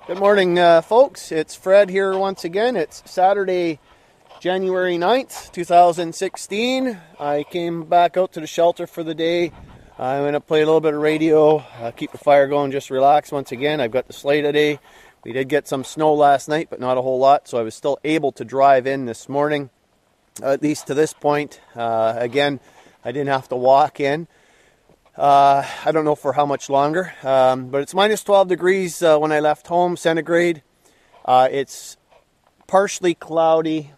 Good morning, folks. It's Fred here once again. It's Saturday, January 9th, 2016. I came back out to the shelter for the day. I'm going to play a little bit of radio, keep the fire going, just relax once again. I've got the sleigh today. We did get some snow last night, but not a whole lot, so I was still able to drive in this morning, at least to this point. Again, I didn't have to walk in. I don't know for how much longer, but it's minus 12 degrees when I left home, centigrade. It's partially cloudy,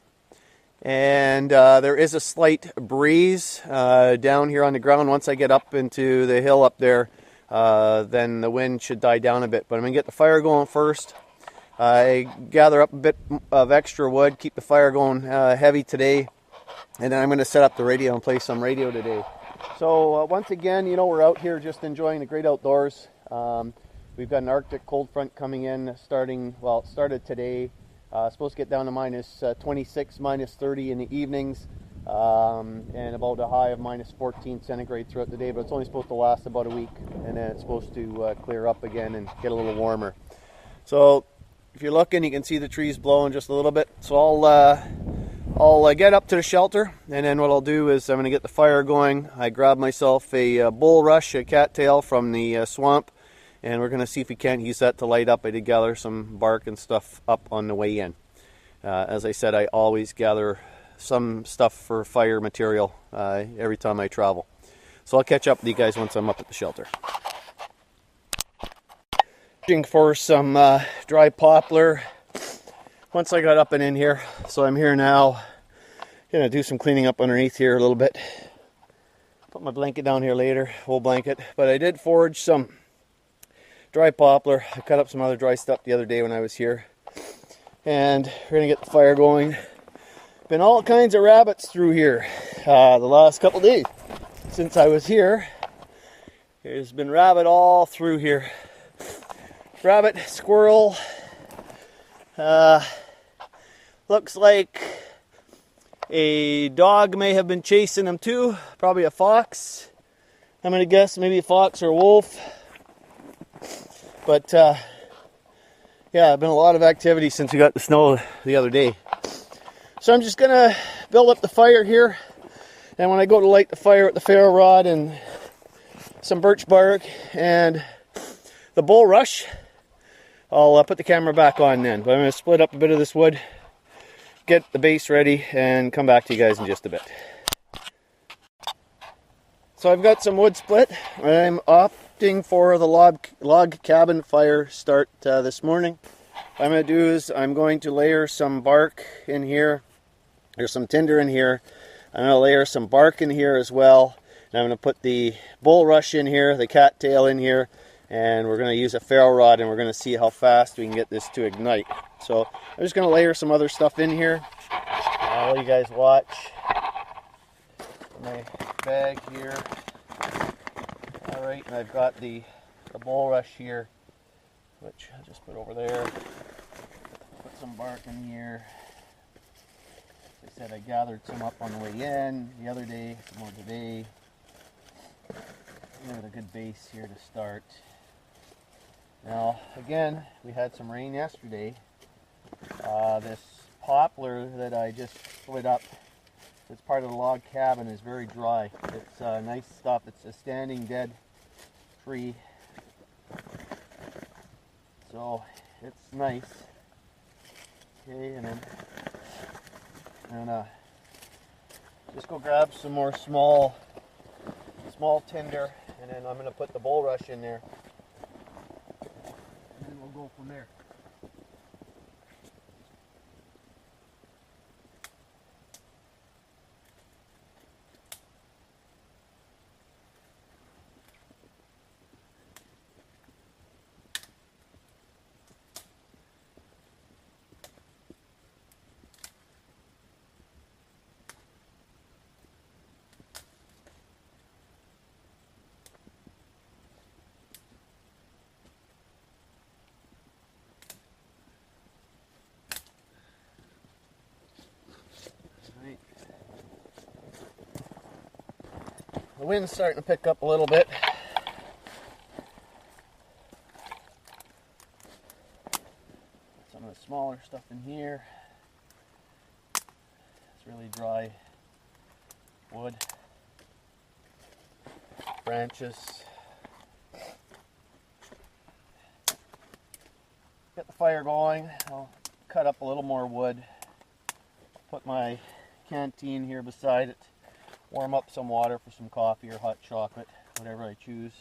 and there is a slight breeze down here on the ground. Once I get up into the hill up there, then the wind should die down a bit. But I'm going to get the fire going first. I gather up a bit of extra wood, keep the fire going heavy today, and then I'm going to set up the radio and play some radio today. So once again, you know, we're out here just enjoying the great outdoors. We've got an Arctic cold front coming in it started today. Supposed to get down to minus 26, minus 30 in the evenings, and about a high of minus 14 centigrade throughout the day, but it's only supposed to last about a week, and then it's supposed to clear up again and get a little warmer. So if you're looking, you can see the trees blowing just a little bit. So I'll get up to the shelter, and then what I'll do is I'm going to get the fire going. I grabbed myself a bulrush, a cattail from the swamp, and we're going to see if we can't use that to light up. I did gather some bark and stuff up on the way in. As I said, I always gather some stuff for fire material every time I travel. So I'll catch up with you guys once I'm up at the shelter. Looking for some dry poplar. Once I got up and in here, so I'm here now. Gonna do some cleaning up underneath here a little bit. Put my blanket down here later, whole blanket. But I did forage some dry poplar. I cut up some other dry stuff the other day when I was here. And we're gonna get the fire going. Been all kinds of rabbits through here the last couple days since I was here. There's been rabbit all through here. Rabbit, squirrel. Looks like a dog may have been chasing them too. Probably a fox. I'm going to guess maybe a fox or a wolf. But yeah, been a lot of activity since we got the snow the other day. So I'm just going to build up the fire here. And when I go to light the fire with the ferro rod and some birch bark and the bulrush, I'll put the camera back on then. But I'm going to split up a bit of this wood, get the base ready, and come back to you guys in just a bit. So I've got some wood split. I'm opting for the log cabin fire start this morning. What I'm going to do is I'm going to layer some bark in here. There's some tinder in here. I'm going to layer some bark in here as well. And I'm going to put the bulrush in here, the cattail in here. And we're going to use a ferro rod, and we're going to see how fast we can get this to ignite. So I'm just going to layer some other stuff in here. I'll let you guys watch. My bag here. Alright, and I've got the bulrush here, which I'll just put over there. Put some bark in here. As I said, I gathered some up on the way in the other day, some more today. Give it a good base here to start. Now, again, we had some rain yesterday. This poplar that I just split up, it's part of the log cabin, is very dry. It's nice stuff. It's a standing dead tree. So, it's nice. Okay, and then I'm going to just go grab some more small tinder, and then I'm going to put the bulrush in there. And then we'll go from there. The wind's starting to pick up a little bit. more stuff in here. It's really dry wood, branches. Get the fire going. I'll cut up a little more wood. Put my canteen here beside it. Warm up some water for some coffee or hot chocolate, whatever I choose.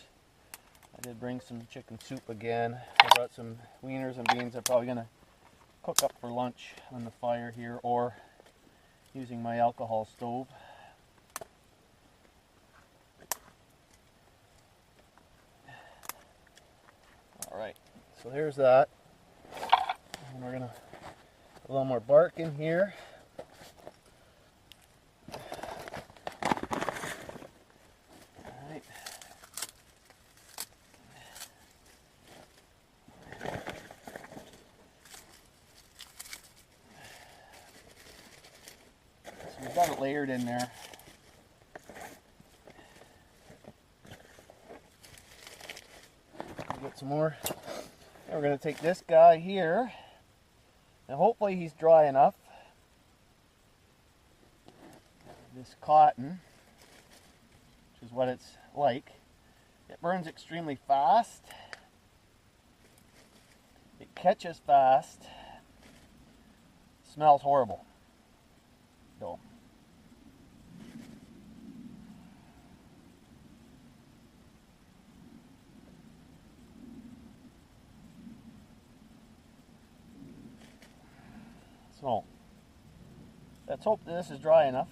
I did bring some chicken soup again. I brought some wieners and beans I'm probably going to cook up for lunch on the fire here, or using my alcohol stove. Alright, so there's that. And we're going to put a little more bark in here. Alright. So we've got it layered in there. Get some more. And we're going to take this guy here, and hopefully he's dry enough. This cotton, which is what it's like. It burns extremely fast. It catches fast. It smells horrible, though. So, let's hope that this is dry enough.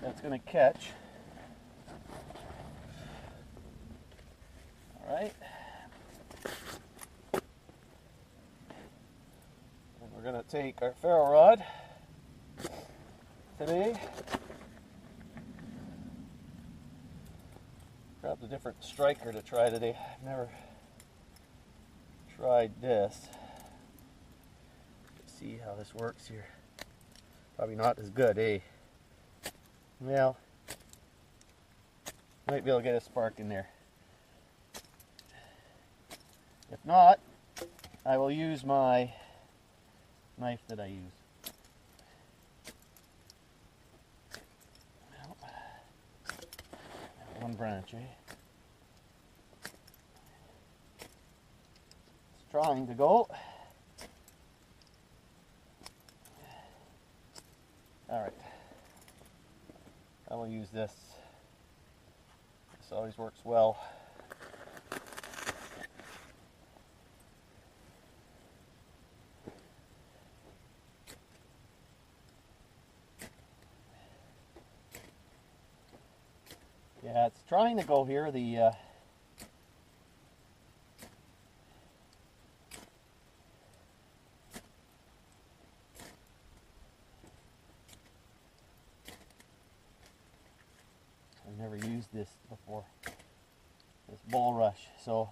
That's going to catch. Alright. And we're going to take our ferro rod today. Grabbed a different striker to try today. I've never tried this. See how this works here. Probably not as good, eh? Well, might be able to get a spark in there. If not, I will use my knife that I use. One branch, eh? It's trying to go. Alright, I will use this. This always works well. Yeah, it's trying to go here. I've never used this before, this bulrush, so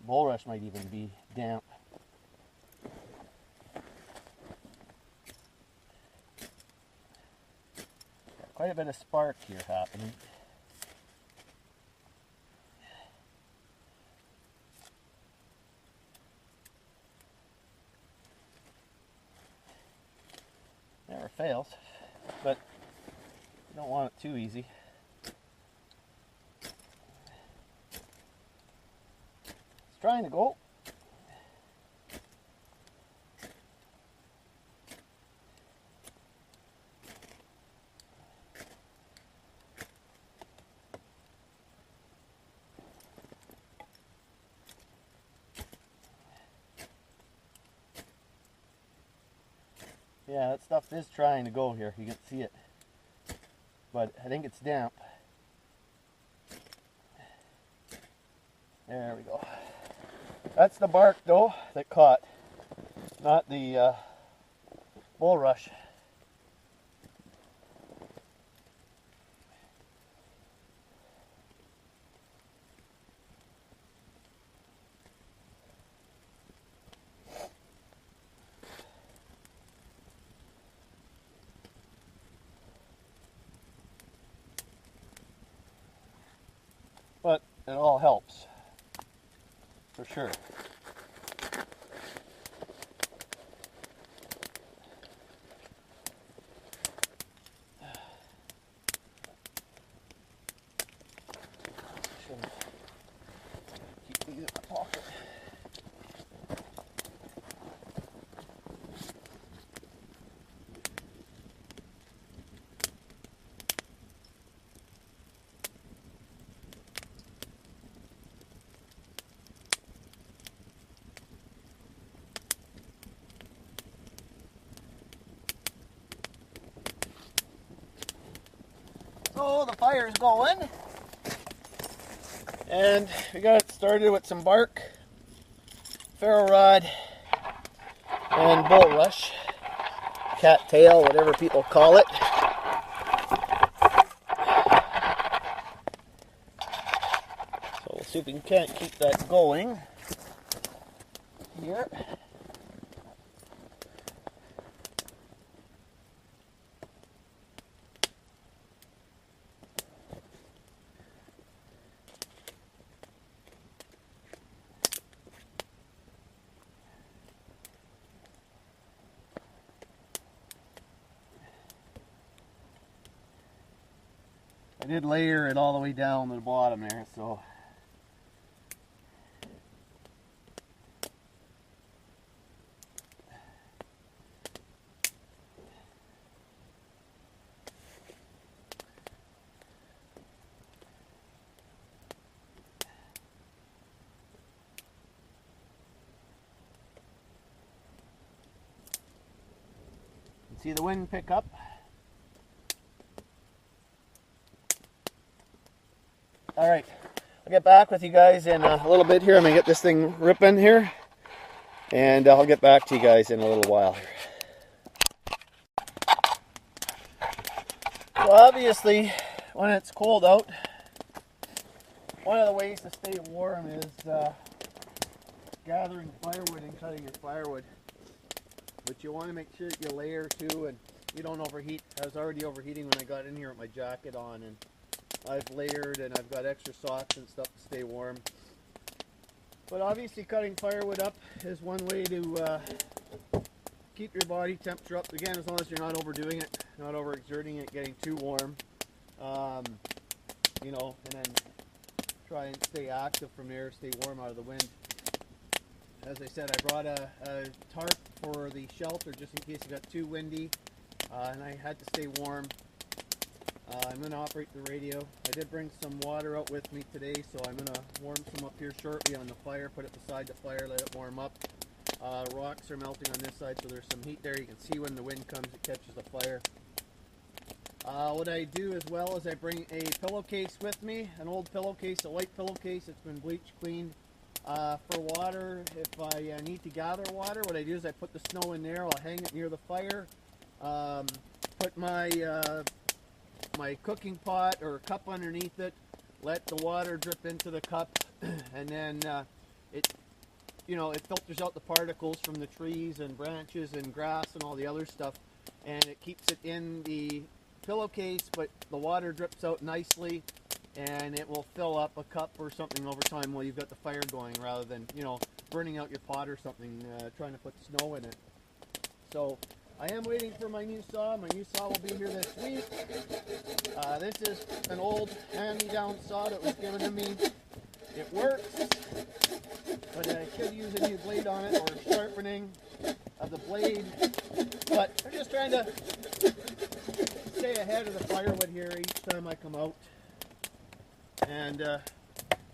bulrush might even be damp. Got quite a bit of spark here happening. Never fails, but you don't want it too easy. Trying to go. Yeah, that stuff is trying to go here. You can see it. But I think it's damp. There we go. That's the bark though that caught, not the bulrush. But it all helps, for sure. go, the fire's going. And we got it started with some bark, ferro rod, and bulrush, cattail, whatever people call it. So we'll see if we can't keep that going here. I did layer it all the way down to the bottom there, so see the wind pick up. Alright, I'll get back with you guys in a little bit here. I'm going to get this thing ripping here, and I'll get back to you guys in a little while here. So obviously, when it's cold out, one of the ways to stay warm is gathering firewood and cutting your firewood. But you want to make sure that you layer too, and you don't overheat. I was already overheating when I got in here with my jacket on, and I've layered and I've got extra socks and stuff to stay warm. But obviously cutting firewood up is one way to keep your body temperature up. Again, as long as you're not overdoing it, not overexerting it, getting too warm. You know, and then try and stay active from there, stay warm out of the wind. As I said, I brought a tarp for the shelter just in case it got too windy, and I had to stay warm. I'm going to operate the radio. I did bring some water out with me today, so I'm going to warm some up here shortly on the fire, put it beside the fire, let it warm up. Rocks are melting on this side, so there's some heat there. You can see when the wind comes, it catches the fire. What I do as well is I bring a pillowcase with me, an old pillowcase, a white pillowcase that's been bleach cleaned. For water, if I need to gather water, what I do is I put the snow in there. I'll hang it near the fire, put my my cooking pot or cup underneath it, let the water drip into the cup, and then it filters out the particles from the trees and branches and grass and all the other stuff, and it keeps it in the pillowcase, but the water drips out nicely, and it will fill up a cup or something over time while you've got the fire going, rather than, you know, burning out your pot or something, trying to put snow in it. So I am waiting for my new saw. My new saw will be here this week. This is an old hand-me-down saw that was given to me. It works, but I could use a new blade on it, or sharpening of the blade. But I'm just trying to stay ahead of the firewood here each time I come out. And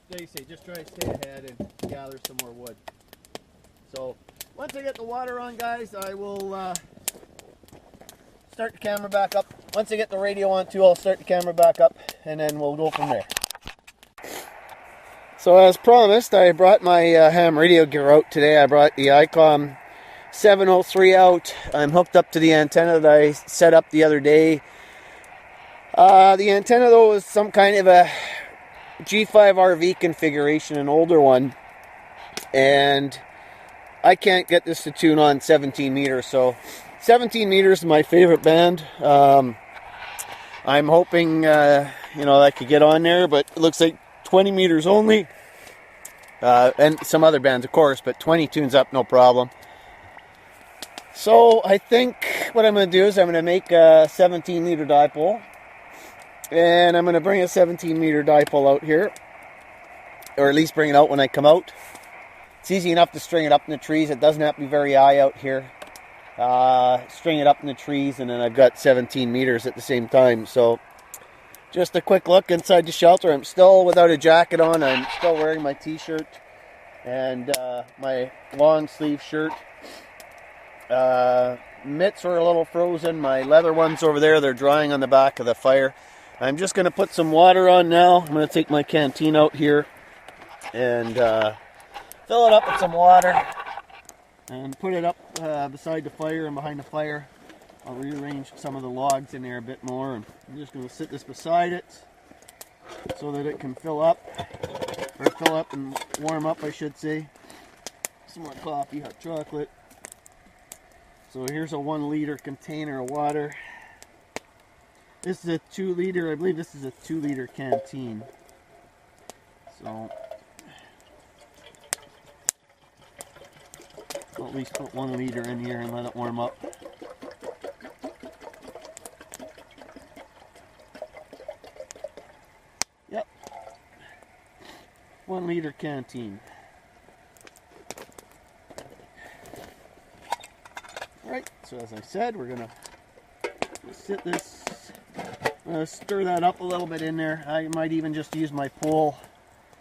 they say, just try to stay ahead and gather some more wood. So once I get the water on, guys, I will start the camera back up. Once I get the radio on too, I'll start the camera back up, and then we'll go from there. So as promised, I brought my ham radio gear out today. I brought the ICOM 703 out. I'm hooked up to the antenna that I set up the other day. The antenna, though, is some kind of a G5RV configuration, an older one, and I can't get this to tune on 17 meters, so 17 meters is my favorite band. I'm hoping I could get on there, but it looks like 20 meters only, and some other bands of course, but 20 tunes up no problem. So I think what I'm going to do is I'm going to make a 17 meter dipole. And I'm going to bring a 17 meter dipole out here, or at least bring it out when I come out. It's easy enough to string it up in the trees. It doesn't have to be very high out here. String it up in the trees, and then I've got 17 meters at the same time. So just a quick look inside the shelter. I'm still without a jacket on. I'm still wearing my t-shirt and my long sleeve shirt. Mitts are a little frozen. My leather ones over there, they're drying on the back of the fire. I'm just going to put some water on now. I'm going to take my canteen out here and fill it up with some water and put it up beside the fire and behind the fire. I'll rearrange some of the logs in there a bit more, and I'm just going to sit this beside it so that it can fill up and warm up, I should say. Some more coffee, hot chocolate. So here's a 1 liter container of water. This is a 2 liter, I believe this is a 2 liter canteen. So I'll at least put 1 liter in here and let it warm up. Yep. 1 liter canteen. Alright, so as I said, we're gonna sit this, stir that up a little bit in there. I might even just use my pole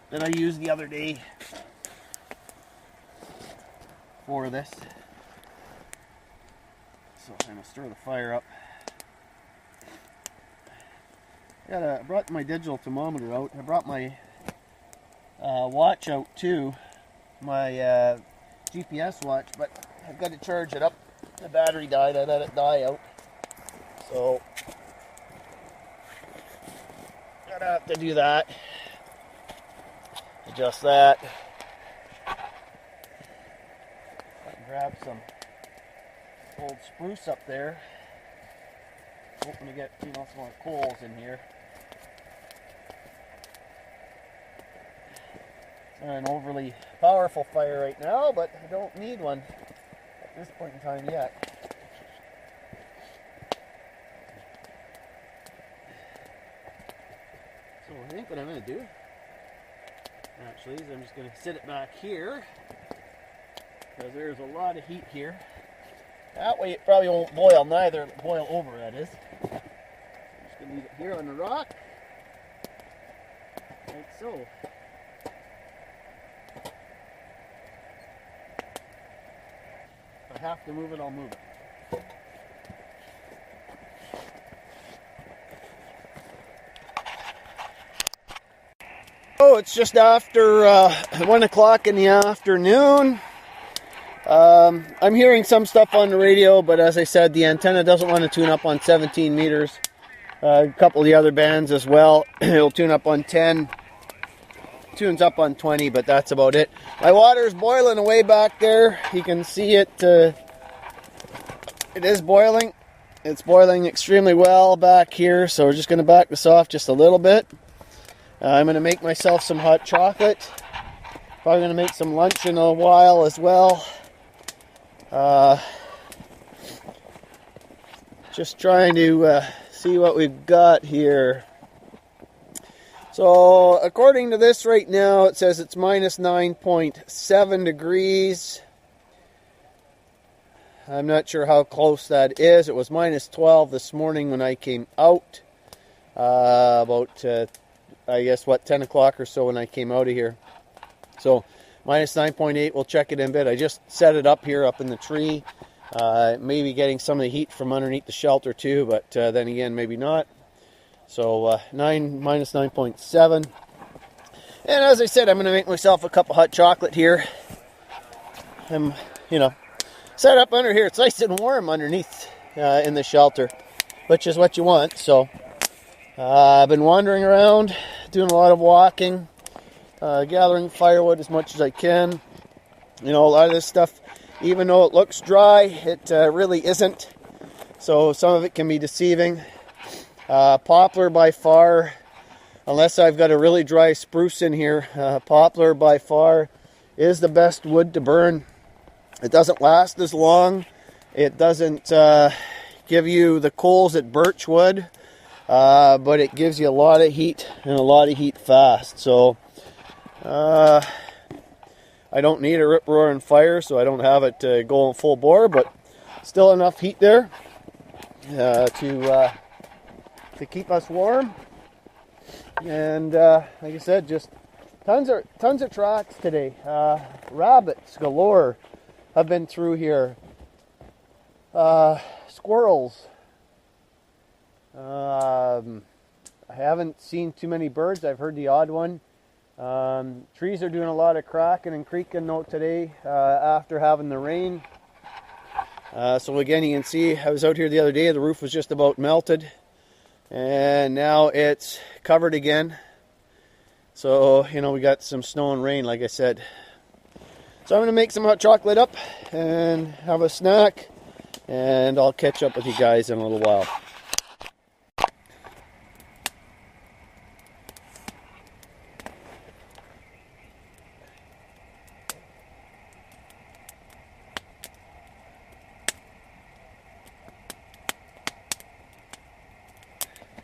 that I used the other day for this. So I'm gonna stir the fire up. I brought my digital thermometer out. I brought my watch out too, my GPS watch, but I've got to charge it up. The battery died. I let it die out. So gonna have to do that. Adjust that. Grab some old spruce up there. Hoping to get some more coals in here. It's not an overly powerful fire right now, but I don't need one at this point in time yet. So I think what I'm going to do, actually, is I'm just going to sit it back here, because there's a lot of heat here. That way it probably won't boil neither, boil over that is. I'm just going to leave it here on the rock, like so. If I have to move it, I'll move it. Oh, it's just after 1 o'clock in the afternoon. I'm hearing some stuff on the radio, but as I said, the antenna doesn't want to tune up on 17 meters. A couple of the other bands as well. It'll tune up on 10. Tunes up on 20, but that's about it. My water's boiling away back there. You can see it. It is boiling. It's boiling extremely well back here, so we're just going to back this off just a little bit. I'm going to make myself some hot chocolate. Probably going to make some lunch in a while as well. Just trying to see what we've got here. So according to this right now, it says it's minus 9.7 degrees. I'm not sure how close that is. It was minus 12 this morning when I came out. I guess, 10 o'clock or so when I came out of here. So, minus 9.8, we'll check it in a bit. I just set it up here, up in the tree. Maybe getting some of the heat from underneath the shelter too, but then again, maybe not. So, minus 9.7. And as I said, I'm going to make myself a cup of hot chocolate here. I'm, set up under here. It's nice and warm underneath in the shelter, which is what you want. So, I've been wandering around, doing a lot of walking, gathering firewood as much as I can. A lot of this stuff, even though it looks dry, it really isn't. So some of it can be deceiving. Poplar by far, unless I've got a really dry spruce in here, poplar by far is the best wood to burn. It doesn't last as long. It doesn't give you the coals that birch would. But it gives you a lot of heat, and a lot of heat fast. So I don't need a rip-roaring fire, so I don't have it going full bore, but still enough heat there to keep us warm. And like I said, just tons of tracks today. Rabbits galore have been through here. Squirrels. I haven't seen too many birds. I've heard the odd one. Trees are doing a lot of cracking and creaking out today after having the rain. So again, you can see I was out here the other day. The roof was just about melted, and now it's covered again. So, you know, we got some snow and rain, like I said. So I'm going to make some hot chocolate up and have a snack, and I'll catch up with you guys in a little while.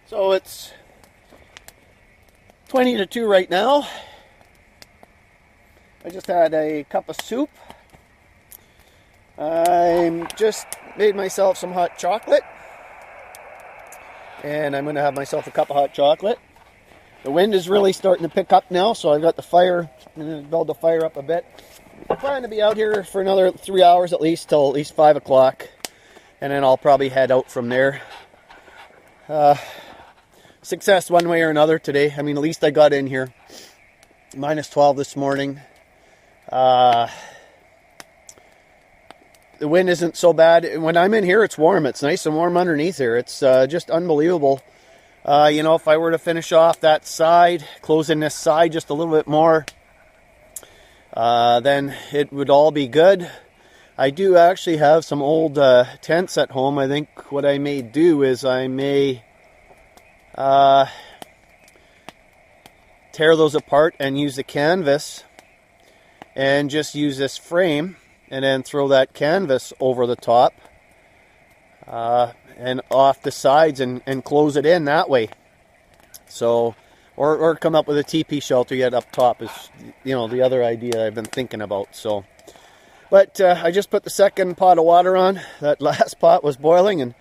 So it's 20 to 2 right now. I just had a cup of soup. I just made myself some hot chocolate, and I'm going to have myself a cup of hot chocolate. The wind is really starting to pick up now, so I've got the fire, I'm going to build the fire up a bit. I'm planning to be out here for another 3 hours at least, till at least 5 o'clock, and then I'll probably head out from there. Success one way or another today. I mean, at least I got in here. Minus 12 this morning. The wind isn't so bad. When I'm in here, it's warm. It's nice and warm underneath here. It's just unbelievable. You know, if I were to finish off that side, close in this side just a little bit more, then it would all be good. I do actually have some old tents at home. I think what I may do is I may tear those apart and use the canvas and just use this frame and then throw that canvas over the top and off the sides and close it in that way. So, or come up with a teepee shelter yet up top is, you know, the other idea I've been thinking about. So, but I just put the second pot of water on. That last pot was boiling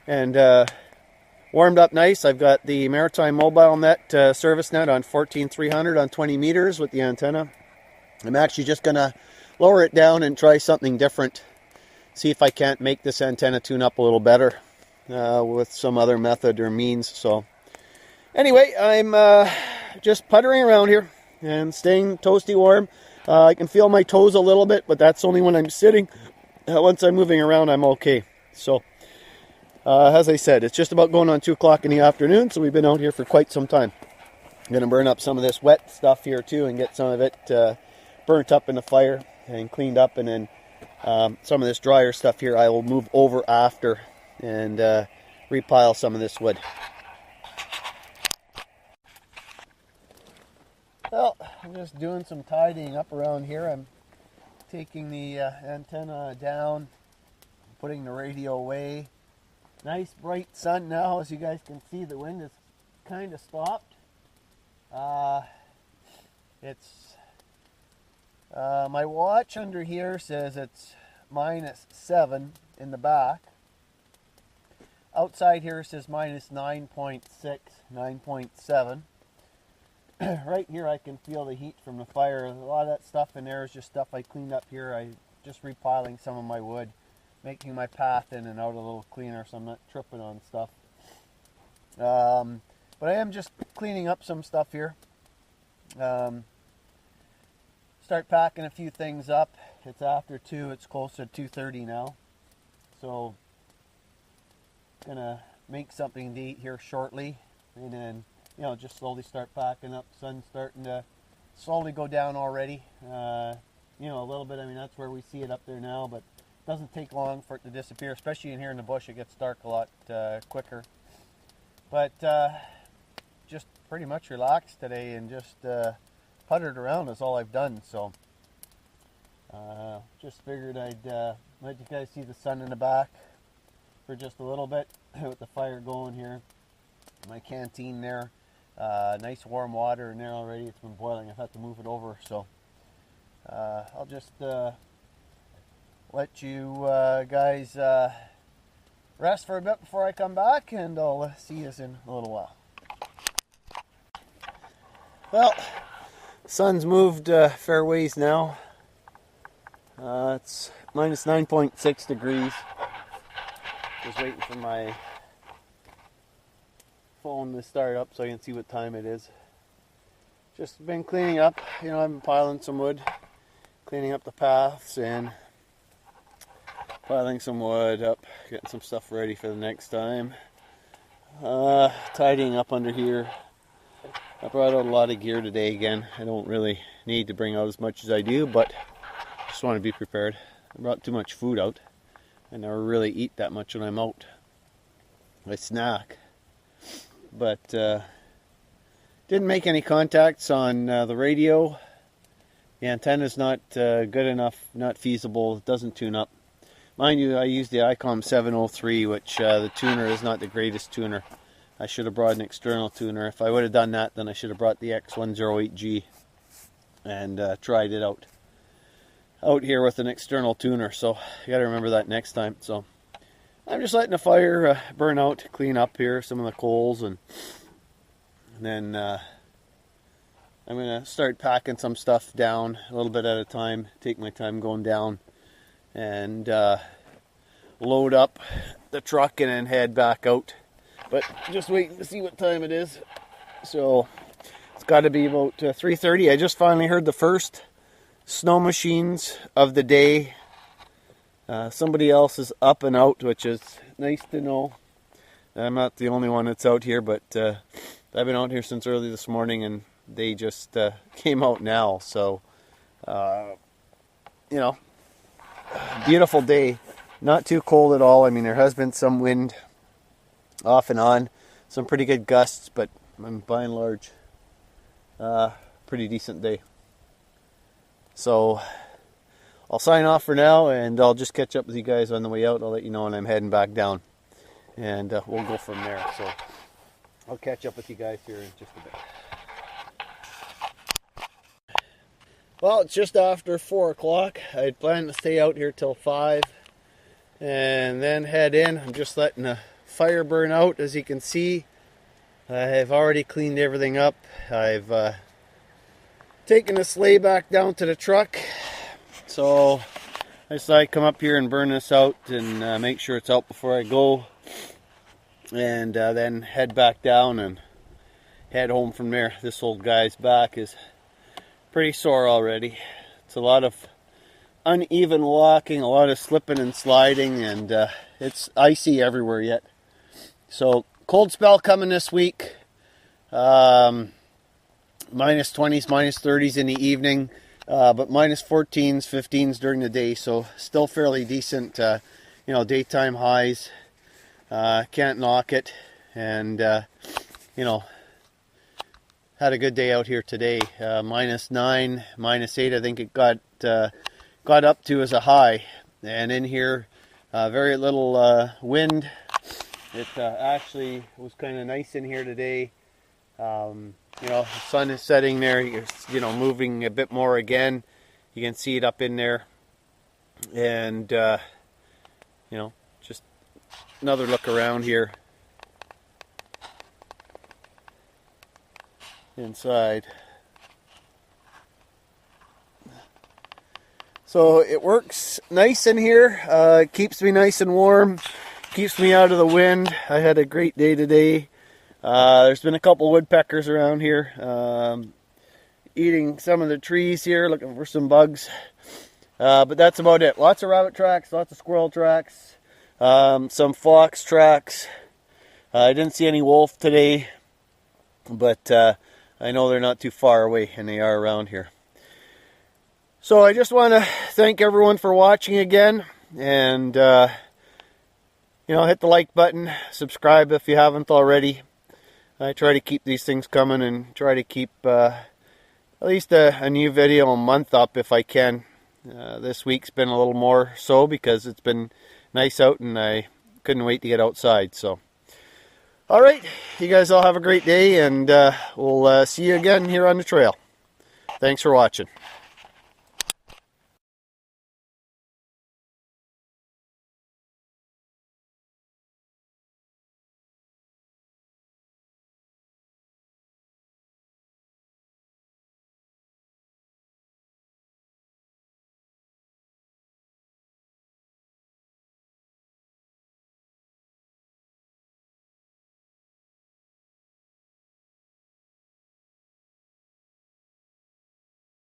and warmed up nice. I've got the Maritime Mobile Net service net on 14300 on 20 meters with the antenna. I'm actually just going to lower it down and try something different. See if I can't make this antenna tune up a little better with some other method or means. So anyway, I'm just puttering around here and staying toasty warm. I can feel my toes a little bit, but that's only when I'm sitting. Once I'm moving around, I'm okay. So as I said, it's just about going on 2 o'clock in the afternoon, so we've been out here for quite some time. I'm going to burn up some of this wet stuff here too and get some of it burnt up in the fire and cleaned up, and then some of this drier stuff here I will move over after and repile some of this wood. Well, I'm just doing some tidying up around here. I'm taking the antenna down, putting the radio away. Nice bright sun now. As you guys can see, the wind has kind of stopped. My watch under here says it's -7 in the back. Outside here says -9.6, 9.7. Right here I can feel the heat from the fire. A lot of that stuff in there is just stuff I cleaned up here. I just repiling some of my wood, making my path in and out a little cleaner so I'm not tripping on stuff. But I am just cleaning up some stuff here. Start packing a few things up. It's after 2, it's close to 2:30 now. So, gonna make something to eat here shortly. And then, you know, just slowly start packing up. Sun's starting to slowly go down already. You know, a little bit, I mean, that's where we see it up there now, but it doesn't take long for it to disappear, especially in here in the bush. It gets dark a lot quicker. But just pretty much relaxed today and just puttered around is all I've done. So just figured I'd let you guys see the sun in the back for just a little bit with the fire going here. My canteen there, nice warm water in there already. It's been boiling. I've had to move it over, so I'll just let you guys rest for a bit before I come back, and I'll see you in a little while. Well, sun's moved fair ways now. It's -9.6 degrees. Just waiting for my phone to start up so I can see what time it is. Just been cleaning up, you know, I've been piling some wood, cleaning up the paths and piling some wood up, getting some stuff ready for the next time. Tidying up under here. I brought out a lot of gear today again. I don't really need to bring out as much as I do, but just want to be prepared. I brought too much food out. I never really eat that much when I'm out. I snack. But didn't make any contacts on the radio. The antenna's not good enough, not feasible, it doesn't tune up. Mind you, I use the ICOM 703, which the tuner is not the greatest tuner. I should have brought an external tuner. If I would have done that, then I should have brought the X108G and tried it out here with an external tuner. So you got to remember that next time. So I'm just letting the fire burn out, clean up here some of the coals, and then I'm going to start packing some stuff down a little bit at a time. Take my time going down and load up the truck and then head back out. But just waiting to see what time it is. So it's got to be about 3:30. I just finally heard the first snow machines of the day. Somebody else is up and out, which is nice to know. I'm not the only one that's out here, but I've been out here since early this morning and they just came out now. So, you know, beautiful day. Not too cold at all. I mean, there has been some wind off and on, some pretty good gusts, but by and large, pretty decent day. So I'll sign off for now, and I'll just catch up with you guys on the way out. I'll let you know when I'm heading back down, and we'll go from there. So I'll catch up with you guys here in just a bit. Well, it's just after 4 o'clock. I had planned to stay out here till 5 and then head in. I'm just letting the fire burn out. As you can see, I've already cleaned everything up. I've taken the sleigh back down to the truck. So I decided to come up here and burn this out and make sure it's out before I go. And then head back down and head home from there. This old guy's back is pretty sore already. It's a lot of uneven walking, a lot of slipping and sliding, and it's icy everywhere yet. So cold spell coming this week. Minus 20s, minus 30s in the evening, but minus 14s, 15s during the day. So still fairly decent, you know, daytime highs. Can't knock it, and you know, had a good day out here today. Minus 9, minus 8, I think it got up to as a high. And in here, very little wind. It actually was kind of nice in here today. You know, the sun is setting there. You know, moving a bit more again. You can see it up in there. And you know, just another look around here. Inside. So it works nice in here. It keeps me nice and warm. Keeps me out of the wind. I had a great day today. There's been a couple woodpeckers around here eating some of the trees here, looking for some bugs. But that's about it. Lots of rabbit tracks, lots of squirrel tracks, some fox tracks. I didn't see any wolf today, but I know they're not too far away, and they are around here. So I just want to thank everyone for watching again, and you know, hit the like button, subscribe if you haven't already. I try to keep these things coming and try to keep at least a new video a month up if I can. This week's been a little more so because it's been nice out and I couldn't wait to get outside. So, alright, you guys all have a great day, and we'll see you again here on the trail. Thanks for watching.